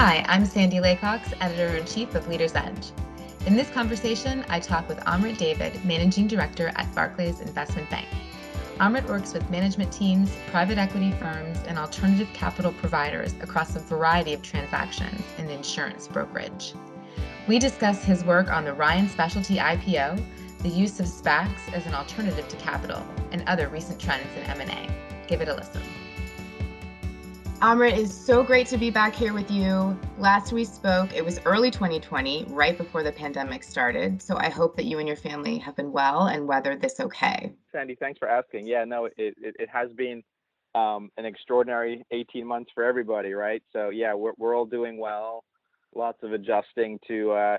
Hi, I'm Sandy Laycox, Editor-in-Chief of Leader's Edge. In this conversation, I talk with Amrit David, Managing Director at Barclays Investment Bank. Amrit works with management teams, private equity firms, and alternative capital providers across a variety of transactions in insurance brokerage. We discuss his work on the Ryan Specialty IPO, the use of SPACs as an alternative to capital, and other recent trends in M&A. Give it a listen. Amrit, is so great to be back here with you. Last we spoke, it was early 2020, right before the pandemic started. So I hope that you and your family have been well and weathered this okay. Sandy, thanks for asking. Yeah, no, it has been an extraordinary 18 months for everybody, right? So yeah, we're all doing well. Lots of adjusting to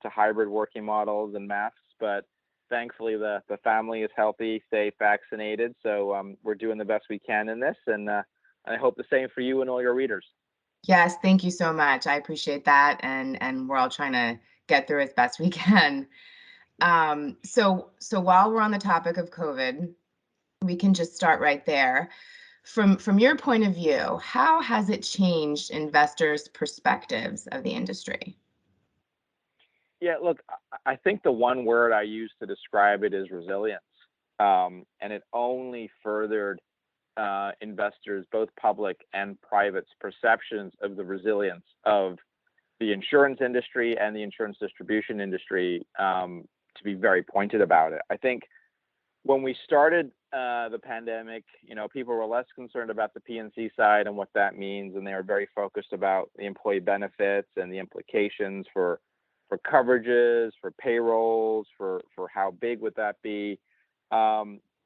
hybrid working models and masks, but thankfully the family is healthy, safe, vaccinated. So we're doing the best we can in this, and I hope the same for you and all your readers. Yes, thank you so much. I appreciate that, and we're all trying to get through as best we can. So while we're on the topic of COVID, we can just start right there. From your point of view, how has it changed investors' perspectives of the industry? Yeah, look, I think the one word I use to describe it is resilience, and it only furthered investors, both public and private's perceptions of the resilience of the insurance industry and the insurance distribution industry, to be very pointed about it. I think when we started the pandemic, people were less concerned about the P&C side and what that means, and they were very focused about the employee benefits and the implications for coverages, for payrolls, for how big would that be.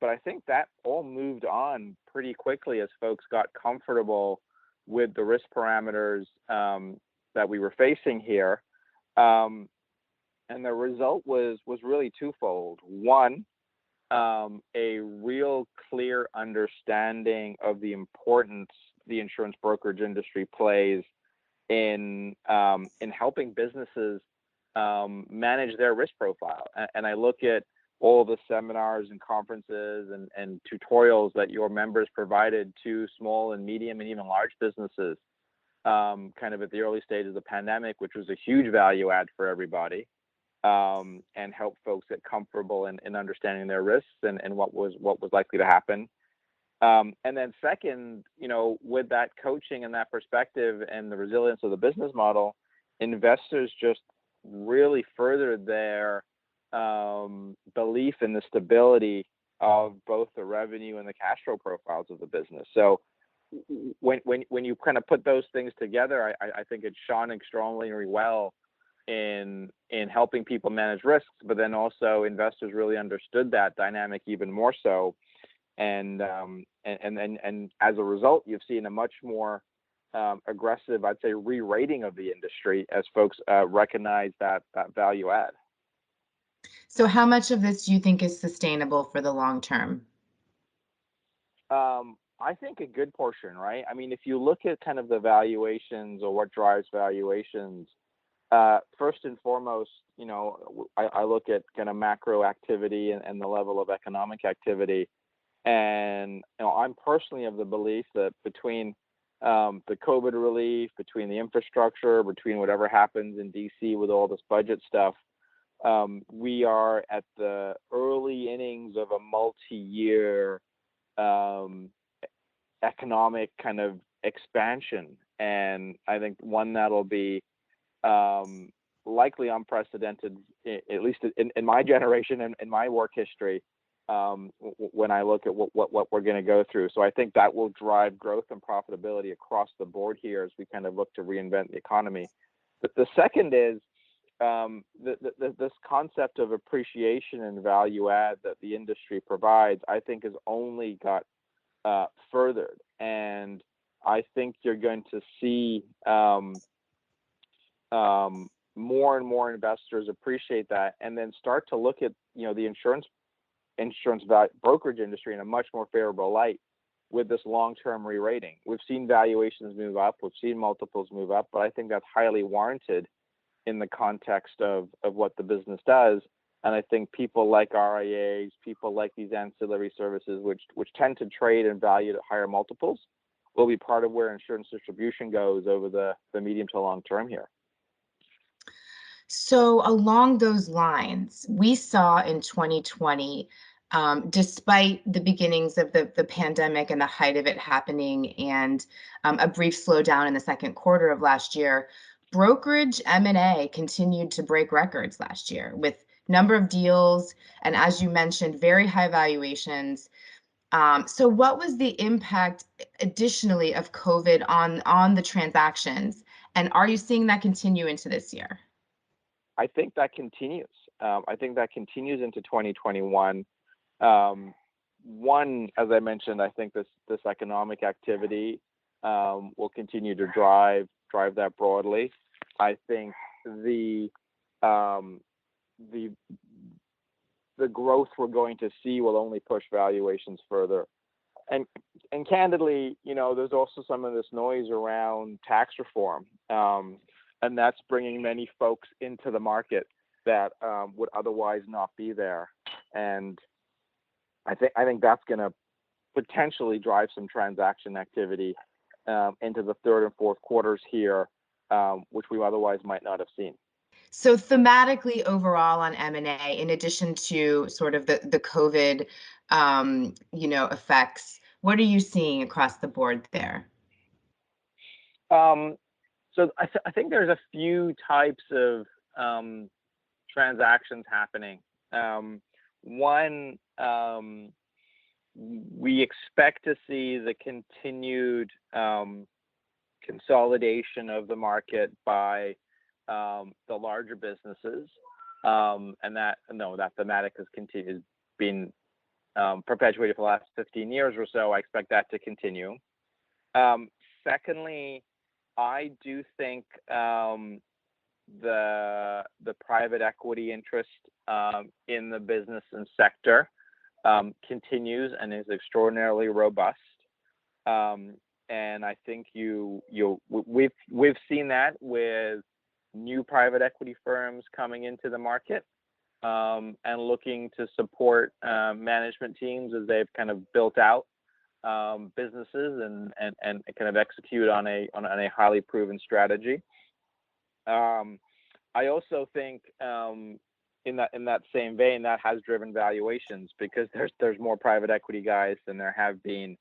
But I think that all moved on pretty quickly as folks got comfortable with the risk parameters that we were facing here. And the result was really twofold. One, a real clear understanding of the importance the insurance brokerage industry plays in helping businesses manage their risk profile. And I look at all the seminars and conferences and tutorials that your members provided to small and medium and even large businesses kind of at the early stages of the pandemic, which was a huge value add for everybody, and help folks get comfortable in understanding their risks and what was likely to happen. And then second, with that coaching and that perspective and the resilience of the business model, investors just really furthered their belief in the stability of both the revenue and the cash flow profiles of the business. So when you kind of put those things together, I think it shone extraordinarily well in helping people manage risks, but then also investors really understood that dynamic even more so, and as a result, you've seen a much more aggressive, I'd say, re-rating of the industry as folks recognize that value add. So how much of this do you think is sustainable for the long term? I think a good portion, right? I mean, if you look at kind of the valuations or what drives valuations, first and foremost, I look at kind of macro activity and the level of economic activity. And, I'm personally of the belief that between the COVID relief, between the infrastructure, between whatever happens in DC with all this budget stuff, we are at the early innings of a multi-year economic kind of expansion. And I think one that'll be likely unprecedented, at least in my generation and in my work history, when I look at what we're going to go through. So I think that will drive growth and profitability across the board here as we kind of look to reinvent the economy. But the second is this concept of appreciation and value add that the industry provides, I think has only got furthered. And I think you're going to see more and more investors appreciate that and then start to look at, the insurance brokerage industry in a much more favorable light with this long-term re-rating. We've seen valuations move up, we've seen multiples move up, but I think that's highly warranted in the context of what the business does. And I think people like RIAs, people like these ancillary services, which tend to trade and value at higher multiples, will be part of where insurance distribution goes over the medium to long term here. So along those lines, we saw in 2020, despite the beginnings of the pandemic and the height of it happening and a brief slowdown in the second quarter of last year, brokerage M&A continued to break records last year with number of deals and, as you mentioned, very high valuations. So what was the impact additionally of COVID on the transactions? And are you seeing that continue into this year? I think that continues. I think that continues into 2021. One, as I mentioned, I think this economic activity will continue to drive that broadly. I think the growth we're going to see will only push valuations further. And candidly, there's also some of this noise around tax reform. And that's bringing many folks into the market that would otherwise not be there. And I think that's going to potentially drive some transaction activity into the third and fourth quarters here, which we otherwise might not have seen. So thematically overall on M&A, in addition to sort of the COVID, effects, what are you seeing across the board there? So I think there's a few types of transactions happening. One, we expect to see the continued consolidation of the market by the larger businesses, and that thematic has been perpetuated for the last 15 years or so. I expect that to continue. Secondly, I do think the private equity interest in the business and sector continues and is extraordinarily robust. And I think we've seen that with new private equity firms coming into the market and looking to support management teams as they've kind of built out businesses and kind of execute on a highly proven strategy. I also think in that same vein, that has driven valuations because there's more private equity guys than there have been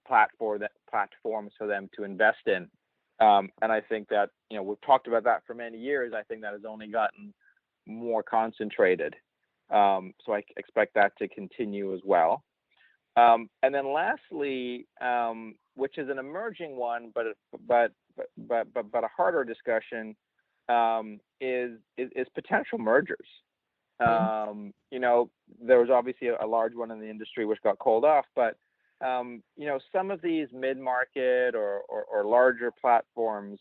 platforms for them to invest in. And I think that we've talked about that for many years. I think that has only gotten more concentrated. So I expect that to continue as well. And then lastly, which is an emerging one, but a harder discussion, is potential mergers. There was obviously a large one in the industry which got called off, but some of these mid-market or larger platforms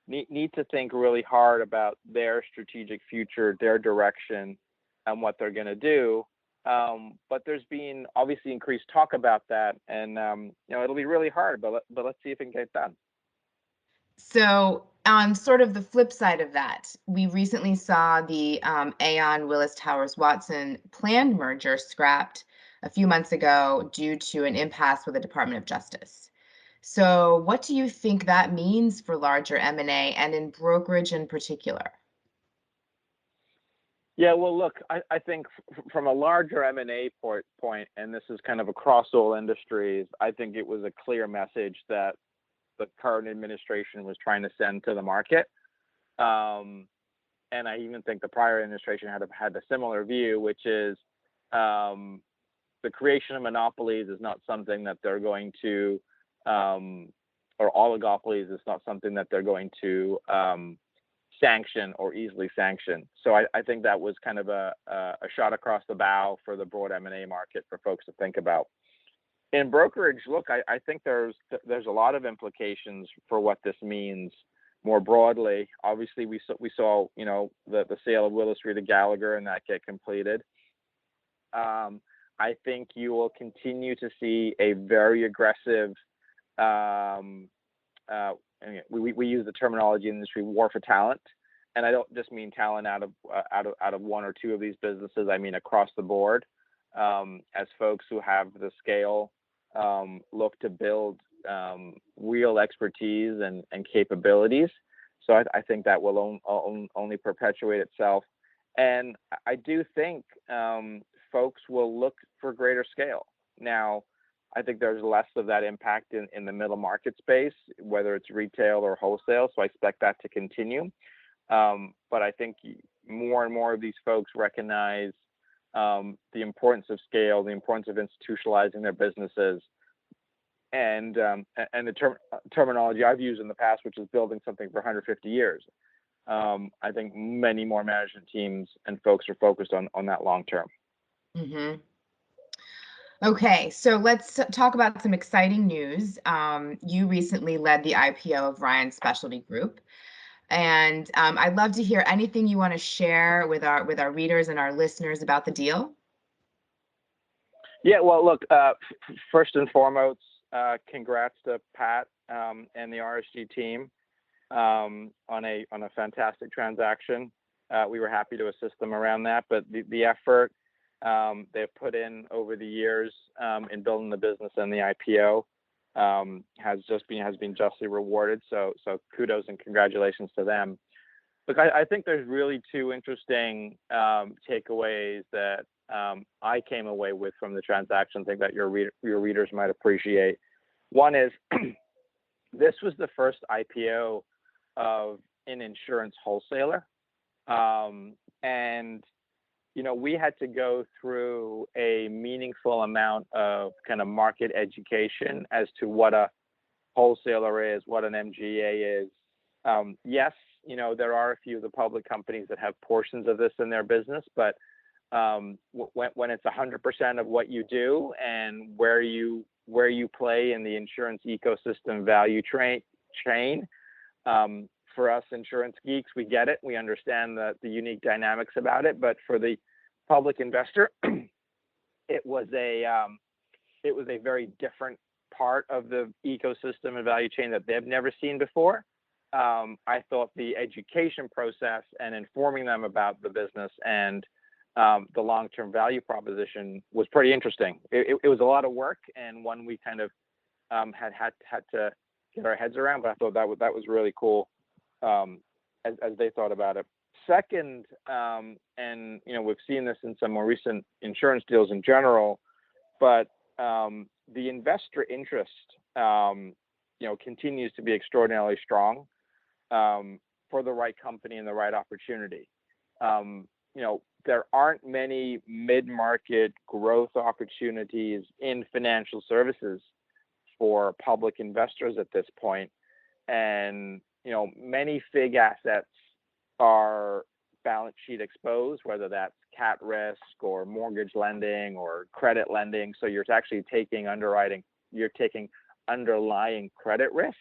need to think really hard about their strategic future, their direction, and what they're going to do. But there's been obviously increased talk about that, and it'll be really hard, but let's see if it can get done. So on sort of the flip side of that, we recently saw the Aon Willis Towers Watson planned merger scrapped a few months ago due to an impasse with the Department of Justice. So what do you think that means for larger M&A and in brokerage in particular? Yeah, well, look, I think from a larger M&A point, and this is kind of across all industries, I think it was a clear message that the current administration was trying to send to the market. And I even think the prior administration had a similar view, which is the creation of monopolies is not something that they're going to, or oligopolies is not something that they're going to sanction or easily sanction. So I think that was kind of a shot across the bow for the broad M&A market for folks to think about. In brokerage, look, I think there's a lot of implications for what this means more broadly. Obviously, we saw the sale of Willis Re to Gallagher and that get completed. I think you will continue to see a very aggressive. We use the terminology in the industry war for talent, and I don't just mean talent out of one or two of these businesses. I mean across the board, as folks who have the scale look to build real expertise and capabilities. So I think that will only perpetuate itself. And I do think folks will look for greater scale. Now, I think there's less of that impact in the middle market space, whether it's retail or wholesale. So I expect that to continue. But I think more and more of these folks recognize the importance of scale, the importance of institutionalizing their businesses, and the terminology I've used in the past, which is building something for 150 years. I think many more management teams and folks are focused on that long term. Mm-hmm. Okay, so let's talk about some exciting news. You recently led the IPO of Ryan Specialty Group, and I'd love to hear anything you want to share with our readers and our listeners about the deal. Yeah, well, look, first and foremost, congrats to Pat and the RSG team on a fantastic transaction. We were happy to assist them around that, but the effort they've put in over the years in building the business and the IPO has been justly rewarded. So kudos and congratulations to them. Look, I think there's really two interesting takeaways that I came away with from the transaction. I think that your readers might appreciate. One is this was the first IPO of an insurance wholesaler, and we had to go through a meaningful amount of kind of market education as to what a wholesaler is, what an MGA is. Yes, there are a few of the public companies that have portions of this in their business, but when it's 100% of what you do and where you play in the insurance ecosystem value chain, for us insurance geeks, we get it. We understand the unique dynamics about it. But for the public investor, it was a very different part of the ecosystem and value chain that they've never seen before. I thought the education process and informing them about the business and the long-term value proposition was pretty interesting. It was a lot of work and one we kind of had to get our heads around, but I thought that was really cool as they thought about it. Second, and we've seen this in some more recent insurance deals in general, but the investor interest continues to be extraordinarily strong for the right company and the right opportunity. There aren't many mid-market growth opportunities in financial services for public investors at this point. And, many FIG assets are balance sheet exposed, whether that's cat risk or mortgage lending or credit lending. So you're actually taking underlying credit risk.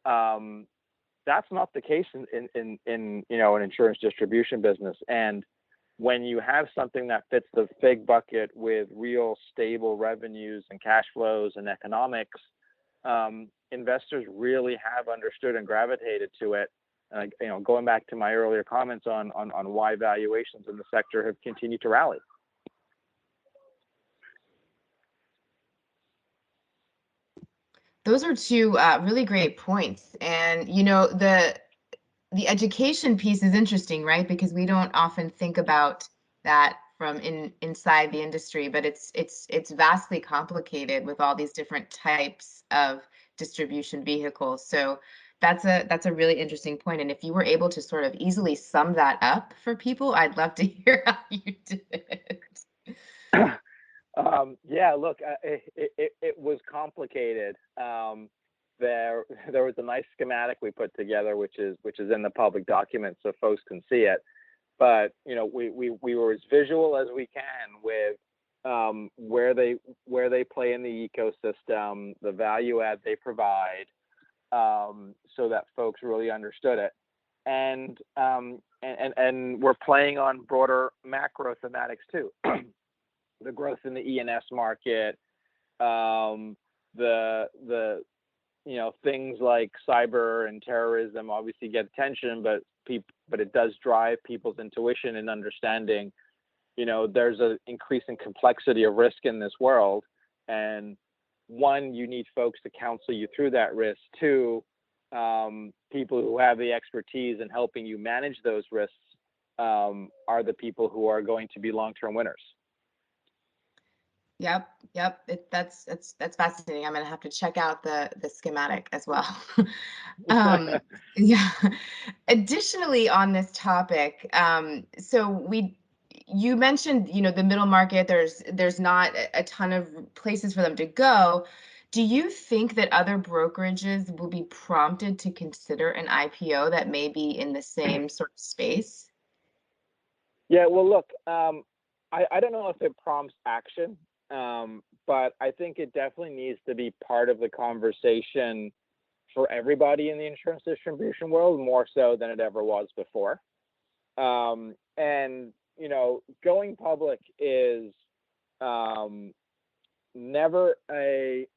That's not the case in an insurance distribution business. And when you have something that fits the FIG bucket with real stable revenues and cash flows and economics, investors really have understood and gravitated to it. Going back to my earlier comments on why valuations in the sector have continued to rally. Those are two really great points. And, the education piece is interesting, right? Because we don't often think about that from inside the industry, but it's vastly complicated with all these different types of distribution vehicles. So that's a really interesting point. And if you were able to sort of easily sum that up for people, I'd love to hear how you did it. Yeah, look, it was complicated. There was a nice schematic we put together, which is in the public document, so folks can see it. But we were as visual as we can with where they play in the ecosystem, the value add they provide, so that folks really understood it. And we're playing on broader macro thematics too. The growth in the E&S market, the things like cyber and terrorism obviously get attention, but it does drive people's intuition and understanding. There's an increasing complexity of risk in this world, and one, you need folks to counsel you through that risk. Two, people who have the expertise in helping you manage those risks are the people who are going to be long-term winners. Yep. That's fascinating. I'm gonna have to check out the schematic as well. Yeah. Additionally, on this topic, you mentioned, the middle market. There's not a ton of places for them to go. Do you think that other brokerages will be prompted to consider an IPO that may be in the same sort of space? Yeah, well, look, I don't know if it prompts action, but I think it definitely needs to be part of the conversation for everybody in the insurance distribution world, more so than it ever was before. And, going public is never a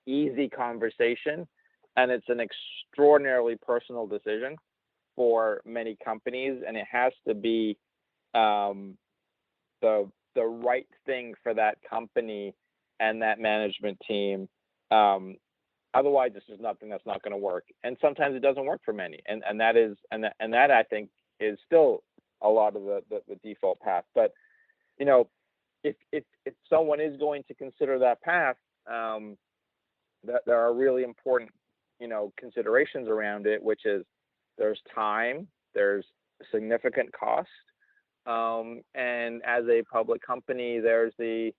easy conversation, and it's an extraordinarily personal decision for many companies, and it has to be the right thing for that company and that management team. Otherwise, this is nothing that's not going to work, and sometimes it doesn't work for many, and that I think is still a lot of the default path. But if someone is going to consider that path, that there are really important considerations around it, which is there's time, there's significant cost, and as a public company, there's the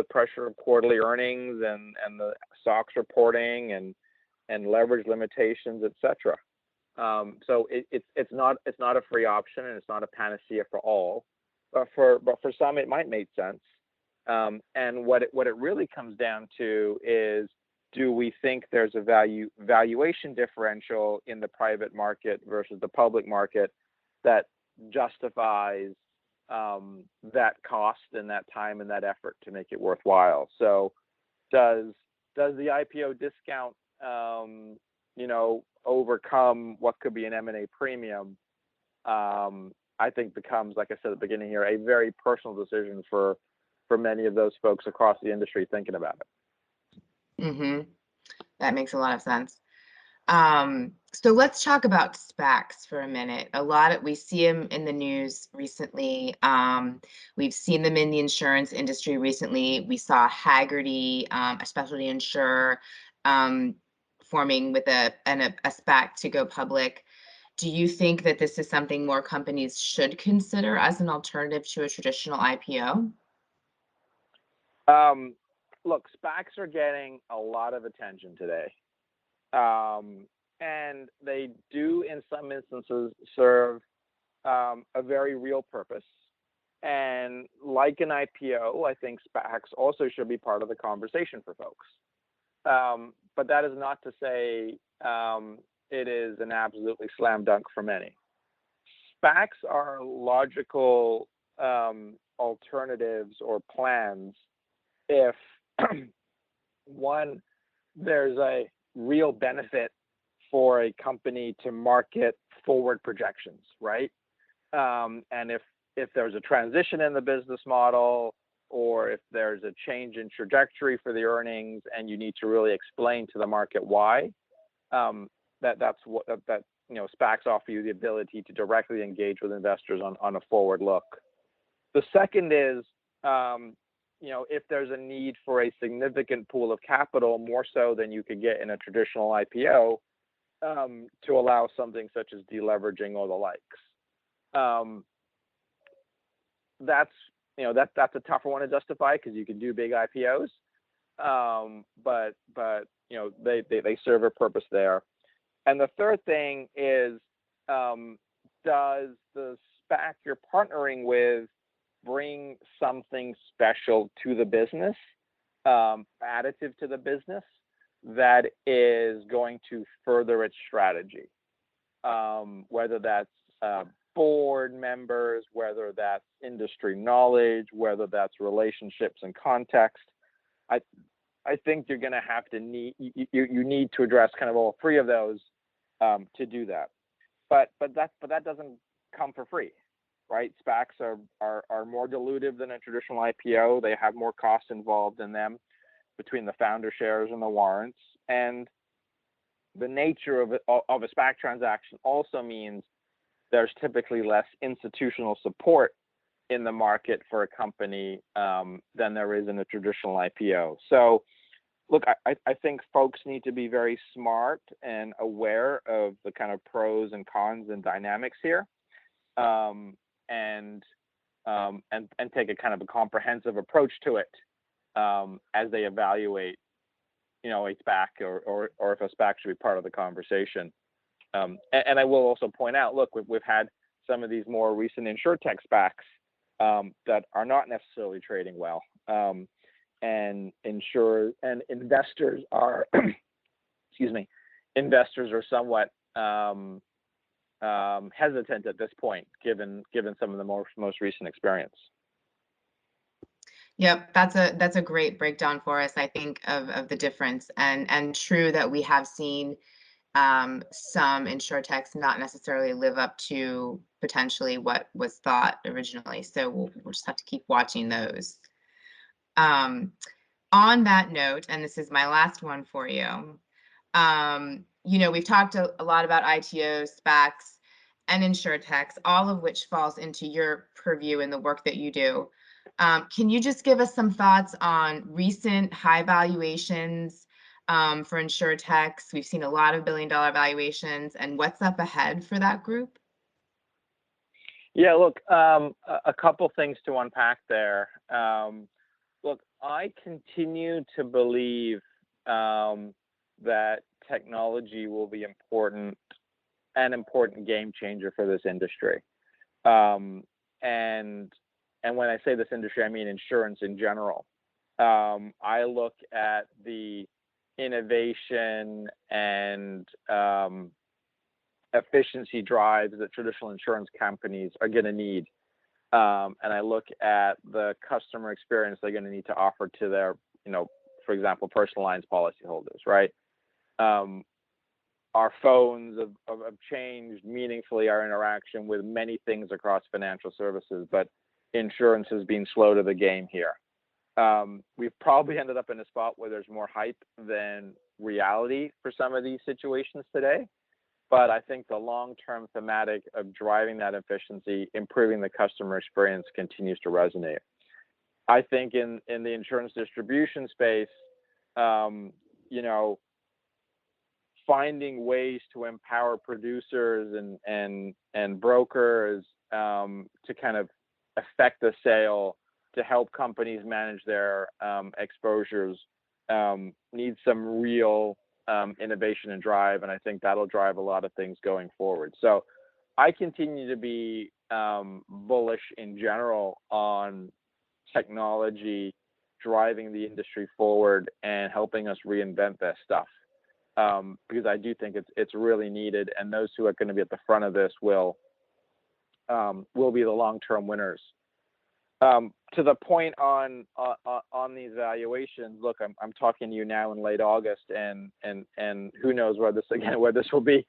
pressure of quarterly earnings and the SOX reporting and leverage limitations, etc. So it's not a free option, and it's not a panacea for all, but for some it might make sense. And what it really comes down to is, do we think there's a valuation differential in the private market versus the public market that justifies that cost and that time and that effort to make it worthwhile? So does the IPO discount overcome what could be an M&A premium? I think becomes, like I said at the beginning here, a very personal decision for many of those folks across the industry thinking about it. Mm-hmm. That makes a lot of sense. So let's talk about SPACs for a minute. We see them in the news recently. We've seen them in the insurance industry recently. We saw Haggerty, a specialty insurer, forming with a SPAC to go public. Do you think that this is something more companies should consider as an alternative to a traditional IPO? Look, SPACs are getting a lot of attention today. And they do, in some instances, serve a very real purpose. And like an IPO, I think SPACs also should be part of the conversation for folks. But that is not to say it is an absolutely slam dunk for many. SPACs are logical alternatives or plans if, one, there's a real benefit for a company to market forward projections, right? And if there's a transition in the business model, or if there's a change in trajectory for the earnings, and you need to really explain to the market why, that's what SPACs offer you the ability to directly engage with investors on a forward look. The second is, if there's a need for a significant pool of capital, more so than you could get in a traditional IPO, to allow something such as deleveraging or the likes. That's a tougher one to justify because you can do big IPOs, but they serve a purpose there. And the third thing is, does the SPAC you're partnering with bring something special to the business, additive to the business, that is going to further its strategy, whether that's board members, whether that's industry knowledge, whether that's relationships and context. I think you're going to have to need to address kind of all three of those to do that. But that doesn't come for free, right? SPACs are more dilutive than a traditional IPO. They have more costs involved in them. between the founder shares and the warrants. And the nature of a SPAC transaction also means there's typically less institutional support in the market for a company than there is in a traditional IPO. So, look, I think folks need to be very smart and aware of the kind of pros and cons and dynamics here, and take a kind of a comprehensive approach to it as they evaluate, a SPAC or if a SPAC should be part of the conversation. And I will also point out, look, we've had some of these more recent insurtech SPACs that are not necessarily trading well, and insurers and investors are, investors are somewhat hesitant at this point, given some of the most recent experience. Yep, that's a great breakdown for us, I think, of the difference, and true that we have seen some insurtechs not necessarily live up to potentially what was thought originally. So we'll just have to keep watching those. On that note, and this is my last one for you, we've talked a lot about ITOs, SPACs, and insurtechs, all of which falls into your purview in the work that you do. Can you just give us some thoughts on recent high valuations for insurtechs? We've seen a lot of billion-dollar valuations, and what's up ahead for that group? Yeah, look, a couple things to unpack there. Look, I continue to believe that technology will be an important game changer for this industry. And when I say this industry, I mean insurance in general. I look at the innovation and efficiency drives that traditional insurance companies are going to need. And I look at the customer experience they're going to need to offer to their, for example, personal lines policyholders, right? Our phones have changed meaningfully our interaction with many things across financial services, but insurance has been slow to the game here. We've probably ended up in a spot where there's more hype than reality for some of these situations today. But I think the long-term thematic of driving that efficiency, improving the customer experience continues to resonate. I think in the insurance distribution space, finding ways to empower producers and brokers to kind of affect the sale, to help companies manage their exposures, needs some real innovation and drive, and I think that'll drive a lot of things going forward. So I continue to be bullish in general on technology driving the industry forward and helping us reinvent this stuff, because I do think it's really needed, and those who are going to be at the front of this will be the long-term winners. To the point on these valuations, look, I'm talking to you now in late August, and who knows where this will be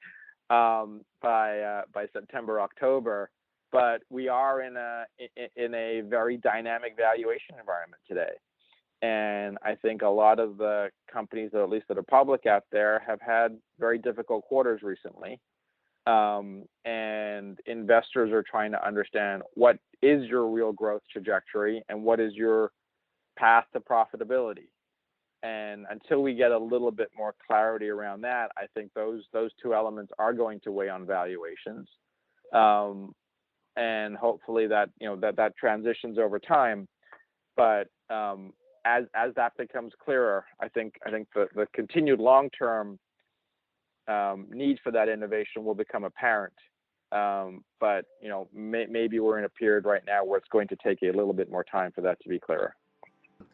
by September, October. But we are in a very dynamic valuation environment today, and I think a lot of the companies, at least that are public out there, have had very difficult quarters recently. And investors are trying to understand what is your real growth trajectory and what is your path to profitability. And until we get a little bit more clarity around that, I think those two elements are going to weigh on valuations. And hopefully that transitions over time. But as that becomes clearer, I think the continued long-term need for that innovation will become apparent. But maybe we're in a period right now where it's going to take a little bit more time for that to be clearer.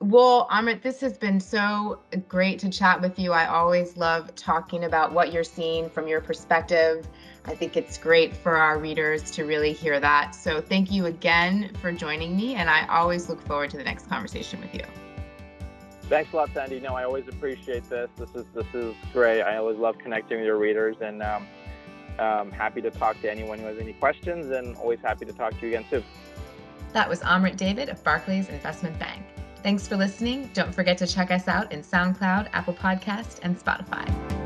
Well, Amrit, this has been so great to chat with you. I always love talking about what you're seeing from your perspective. I think it's great for our readers to really hear that. So thank you again for joining me, and I always look forward to the next conversation with you. Thanks a lot, Sandy. No, I always appreciate this. This is great. I always love connecting with your readers, and happy to talk to anyone who has any questions, and always happy to talk to you again soon. That was Amrit David of Barclays Investment Bank. Thanks for listening. Don't forget to check us out in SoundCloud, Apple Podcast, and Spotify.